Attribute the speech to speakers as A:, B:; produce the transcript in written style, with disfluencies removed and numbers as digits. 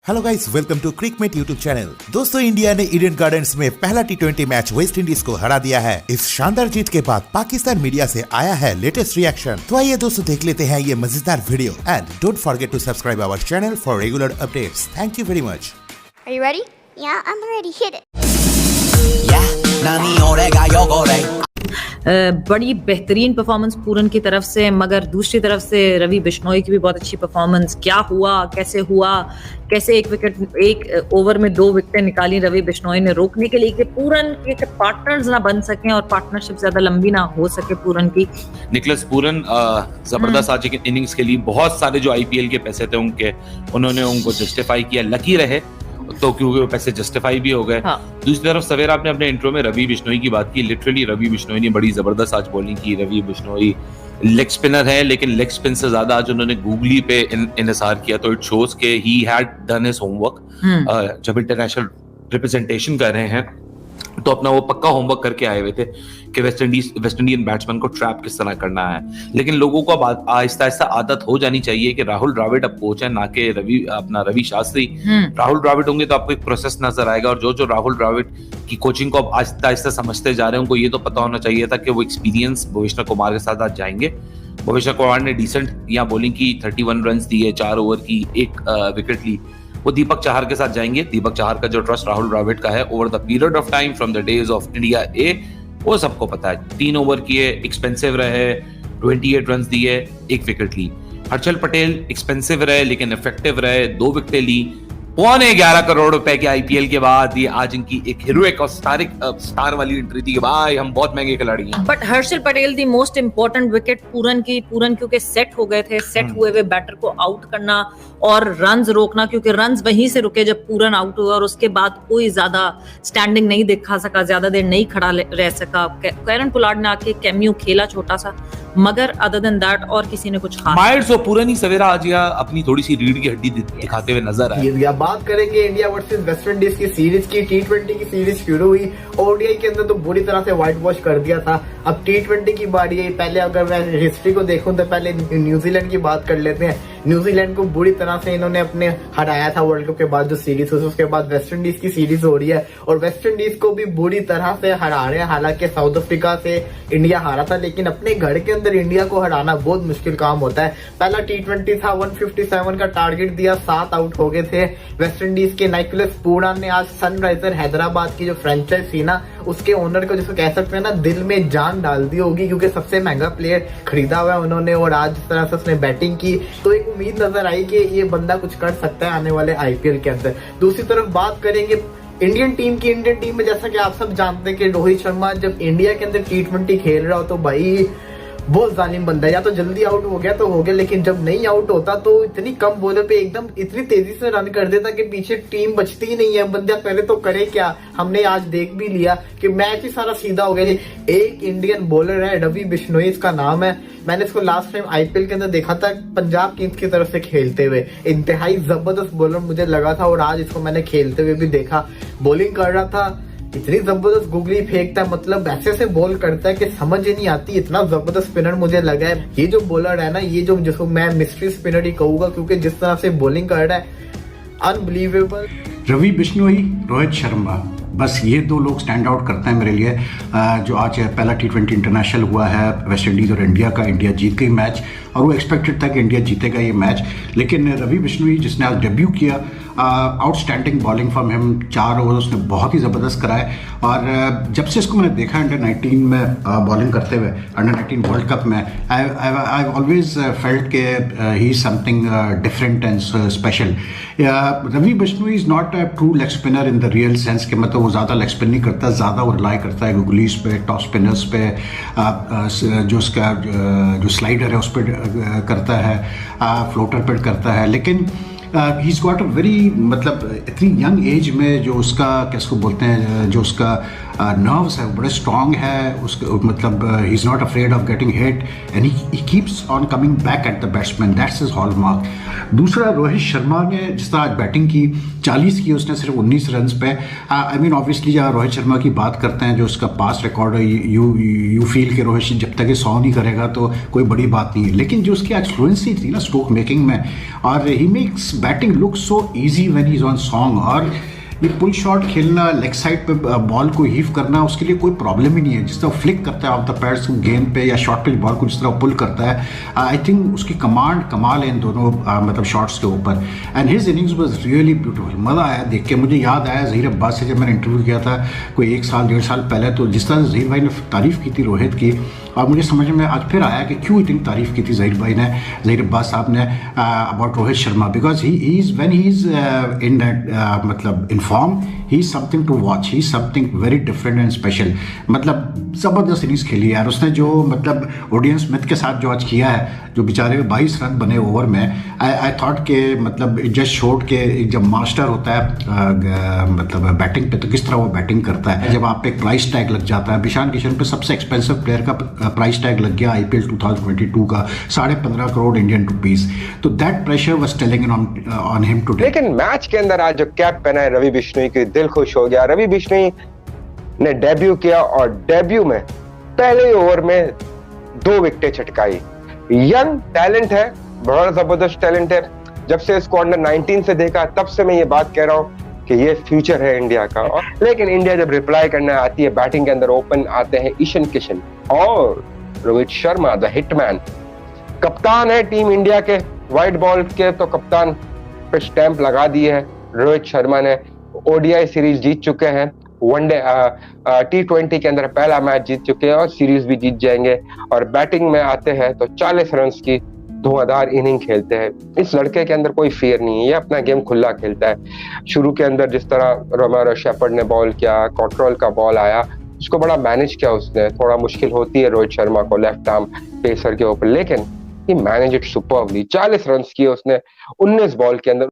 A: Hello guys, welcome to Crickmate YouTube channel. दोस्तों, India ने Eden Gardens में पहला टी20 मैच वेस्ट इंडीज को हरा दिया है। इस शानदार जीत के बाद पाकिस्तान मीडिया से आया है लेटेस्ट रिएक्शन। तो आइए दोस्तों देख लेते हैं ये मजेदार video and don't forget to subscribe our channel for regular updates. Thank you very much.
B: Are you ready? Yeah, I'm ready. Hit it.
C: बड़ी बेहतरीन परफॉर्मेंस पूरन की तरफ से, मगर दूसरी तरफ से रवि बिश्नोई की भी बहुत अच्छी परफॉर्मेंस। क्या हुआ, कैसे एक ओवर में 2 विकेटें निकाली रवि बिश्नोई ने रोकने के लिए कि पूरन के पार्टनर्स ना बन सकें और पार्टनरशिप ज्यादा लंबी ना हो सके पूरन की।
D: निकलस पूरन जबरदस्त आज की इनिंग्स के लिए बहुत सारे जो आईपीएल के पैसे थे उन्होंने उनको जस्टिफाई किया। लकी रहे तो क्योंकि वो पैसे जस्टिफाई भी हो गए।
C: हाँ।
D: दूसरी तरफ सवेरा आपने अपने इंट्रो में रवि बिश्नोई की बात की। लिटरली रवि बिश्नोई ने बड़ी जबरदस्त आज बॉलिंग की। रवि बिश्नोई लेग स्पिनर है, लेकिन लेग स्पिन से ज्यादा आज उन्होंने गूगली पे इन्हिसार किया, तो इट शोज के he had done his homework. जब इंटरनेशनल रिप्रेजेंटेशन कर रहे हैं तो अपना वो पक्का होमवर्क करके आए हुए थे कि वेस्ट इंडियन बैट्समैन को ट्रैप किस तरह करना है। लेकिन लोगों को अब आहिस्ता आहिस्ता आदत हो जानी चाहिए कि राहुल द्रविड़ अब कोच है, ना कि रवि शास्त्री। राहुल द्रविड़ होंगे तो आपको एक प्रोसेस नजर आएगा, और जो राहुल द्रविड़ की कोचिंग को अब आहिस्ता आहिस्ता समझते जा रहे हैं उनको ये तो पता होना चाहिए था कि वो एक्सपीरियंस भुवनेश्वर कुमार के साथ आज जाएंगे। भुवनेश्वर कुमार ने डिसेंट यहाँ बॉलिंग की, 31 रन दिए, 4 ओवर की 1 विकेट ली। वो दीपक चाहर के साथ जाएंगे। दीपक चाहर का जो ट्रस्ट राहुल द्रविड़ का है over the period of time from the days of India A, वो सबको पता है। 3 ओवर किए, एक्सपेंसिव रहे, 28 रन दिए, 1 विकेट ली। हर्षल पटेल एक्सपेंसिव रहे लेकिन इफेक्टिव रहे, 2 विकेटें ली। 11.25 करोड़ रुपए के आईपीएल के बाद ये आज इनकी एक हीरोइक और स्टार वाली एंट्री थी कि भाई हम बहुत महंगे खिलाड़ी हैं।
C: But Harshal Patel the most important wicket Pooran क्योंकि सेट हो गए थे। सेट हुए हुए बैटर को आउट करना और रन्स रोकना, क्योंकि रन्स वहीं से रुके जब पूरन आउट हुआ और उसके बाद कोई ज्यादा स्टैंडिंग नहीं दिखा सका, ज्यादा देर नहीं खड़ा रह सका। कैरन पोलार्ड ने आके कैमियो खेला छोटा सा, मगर अदर देन दैट और किसी ने कुछ खास।
D: माइल्स और पूरन ही सवेरा आज अपनी थोड़ी सी रीढ़ की हड्डी दिखाते हुए नजर आए।
E: बात करेंगे इंडिया वर्सेस वेस्ट इंडीज की सीरीज की। टी20 की सीरीज शुरू हुई, ओडीआई के अंदर तो बुरी तरह से व्हाइट वॉश कर दिया था। अब टी20 की बारी है। पहले अगर मैं हिस्ट्री को देखूं तो पहले न्यूजीलैंड की बात कर लेते हैं। न्यूजीलैंड को बुरी तरह से इन्होंने अपने हराया था वर्ल्ड कप के बाद जो सीरीज हुई, उसके बाद वेस्ट इंडीज की सीरीज हो रही है और वेस्ट इंडीज को भी बुरी तरह से हरा रहे हैं। हालांकि साउथ अफ्रीका से इंडिया हारा था, लेकिन अपने घर के अंदर इंडिया को हराना बहुत मुश्किल काम होता है। पहला टी20 था, 157 का टारगेट दिया, 7 आउट हो गए थे वेस्ट इंडीज के। निकोलस पूरन ने आज सनराइजर हैदराबाद की जो फ्रेंचाइज थी ना, उसके ओनर को जिसको कह सकते हैं ना, दिल में जान डाल दी होगी, क्योंकि सबसे महंगा प्लेयर खरीदा हुआ है उन्होंने और आज जिस तरह से उसने बैटिंग की तो एक उम्मीद नजर आई कि ये बंदा कुछ कर सकता है आने वाले आईपीएल के अंदर। दूसरी तरफ बात करेंगे इंडियन टीम में, जैसा कि आप सब जानते हैं कि रोहित शर्मा जब इंडिया के अंदर टी20 खेल रहा हो तो भाई बहुत जालिम बंदा है। या तो जल्दी आउट हो गया तो हो गया, लेकिन जब नहीं आउट होता तो इतनी कम बॉलों पे एकदम इतनी तेजी से रन कर देता कि पीछे टीम बचती ही नहीं है। बंदा पहले तो करे क्या, हमने आज देख भी लिया कि मैच ही सारा सीधा हो गया। एक इंडियन बॉलर है, रवि बिश्नोई इसका नाम है। मैंने इसको लास्ट टाइम आईपीएल के अंदर देखा था पंजाब किंग्स की तरफ से खेलते हुए। इंतहाई जबरदस्त बॉलर मुझे लगा था और आज इसको मैंने खेलते हुए भी देखा। बॉलिंग कर रहा था, इतनी जबरदस्त गुगली फेंकता है, मतलब ऐसे बॉल करता है कि समझ ही नहीं आती। इतना जबरदस्त स्पिनर मुझे लगा है ये जो बॉलर है ना, ये जो जिसको मैं मिस्ट्री स्पिनर ही कहूंगा, क्योंकि जिस तरह से बॉलिंग कर रहा है अनबिलीवेबल।
F: रवि बिश्नोई, रोहित शर्मा, बस ये 2 लोग स्टैंड आउट करते हैं मेरे लिए। जो आज पहला टी20 इंटरनेशनल हुआ है वेस्ट इंडीज और इंडिया का, इंडिया जीत गई मैच और वो एक्सपेक्टेड था कि इंडिया जीतेगा ये मैच। लेकिन रवि बिश्नोई जिसने आज डेब्यू किया, outstanding bowling from him, 4 over उसने बहुत ही ज़बरदस्त कराए। और जब से इसको मैंने देखा अंडर 19 में बॉलिंग करते हुए, अंडर 19 वर्ल्ड कप में, आई ऑलवेज फेल्ट के he is something different and special. Ravi Bishnoi is not a true leg spinner in the real sense के, मतलब वो ज़्यादा लेग स्पिन नहीं करता, ज़्यादा वो रिलाई करता है गुगलीज पे, टॉप स्पिनर्स पे, जो उसका जो स्लाइडर है उस पर करता है, फ्लोटर पर करता है। लेकिन he is got a very, मतलब इतनी यंग एज में जो उसका किसको बोलते हैं, जो उसका नर्व्स है बड़े स्ट्रांग है, उसके मतलब he is not afraid of getting hit and he keeps on coming back at the batsman, that's his hallmark. दूसरा, रोहित शर्मा ने जिस तरह आज बैटिंग की 40 की उसने सिर्फ 19 रन पे। आई मीन ऑब्वियसली जब रोहित शर्मा की बात करते हैं जो उसका पास्ट रिकॉर्ड है, यू फील कि रोहित जब तक ये 100 नहीं करेगा तो कोई बड़ी बात नहीं है, लेकिन जो उसकी आज फ्लुएंसी थी ना स्ट्रोक मेकिंग में, और he makes batting look so easy when he is on song. और ये पुल शॉट खेलना, लेग साइड पे बॉल को हीव करना, उसके लिए कोई प्रॉब्लम ही नहीं है। जिस तरह फ्लिक करता है ऑफ द पैड्स गेंद पे या शॉर्ट पिच बॉल को जिस तरह पुल करता है, आई थिंक उसकी कमाल है इन दोनों मतलब शॉट्स के ऊपर। And his innings was really beautiful, मज़ा आया देख के। मुझे याद आया ज़हीर अब्बास से जब मैंने इंटरव्यू किया था कोई 1 साल 1.5 साल पहले, तो जिस तरह ज़हीर भाई ने तारीफ़ की थी रोहित की, और मुझे समझ में आज फिर आया कि क्यों इतनी तारीफ़ की थी ज़हीर भाई ने, ज़हीर अब्बास साहब ने about Rohit Sharma, because he is when he is in that मतलब in form, he is something to watch, he is something very different and special. मतलब ज़बरदस्त इनिंग्स खेली यार उसने, जो मतलब ओडियन स्मिथ के साथ जो आज किया है, जो बेचारे 22 रन बने ओवर में, आई थॉट के मतलब जस्ट शोट के जब मास्टर होता है मतलब बैटिंग पे तो किस तरह वो बैटिंग करता है। जब आप पे एक प्राइस टैग लग जाता है, ईशान किशन पे सबसे एक्सपेंसिव प्लेयर का प्राइस टैग लग गया IPL 2022 का 15.5 करोड़ इंडियन रुपीस, तो that pressure was telling on him today.
G: लेकिन मैच के अंदर आज जो कैप पहना है रवि बिश्नोई की, दिल खुश हो गया। रवि बिश्नोई ने डेब्यू किया और डेब्यू में पहले ओवर में 2 विकेटें छटकाई। यंग टैलेंट है, बड़ा जबरदस्त टैलेंट है। जब से इसको अंडर 19 से देखा तब से मैं ये बात कह रहा हूँ कि ये फ्यूचर है इंडिया का। और लेकिन इंडिया जब रिप्लाई करने आती है, बैटिंग के अंदर ओपन आते हैं ईशान किशन और रोहित शर्मा द हिटमैन। कप्तान है टीम इंडिया के, व्हाइट बॉल के तो कप्तान पे स्टैंप लगा दिए है। रोहित शर्मा ने ODI सीरीज जीत चुके हैं, वनडे T20 के अंदर पहला मैच जीत चुके हैं और सीरीज भी जीत जाएंगे। और बैटिंग में आते हैं तो 40 रन की धुआंधार इनिंग खेलते हैं। इस लड़के के अंदर कोई फियर नहीं है, ये अपना गेम खुला खेलता है। शुरू के अंदर जिस तरह रोमारो शेफर्ड ने बॉल किया, कंट्रोल का बॉल आया, उसको बड़ा मैनेज किया उसने। थोड़ा मुश्किल होती है रोहित शर्मा को लेफ्ट आर्म पेसर के ऊपर, लेकिन ही मैनेज इट सुपर्बली। 40 रन किए उसने 19 बॉल के अंदर।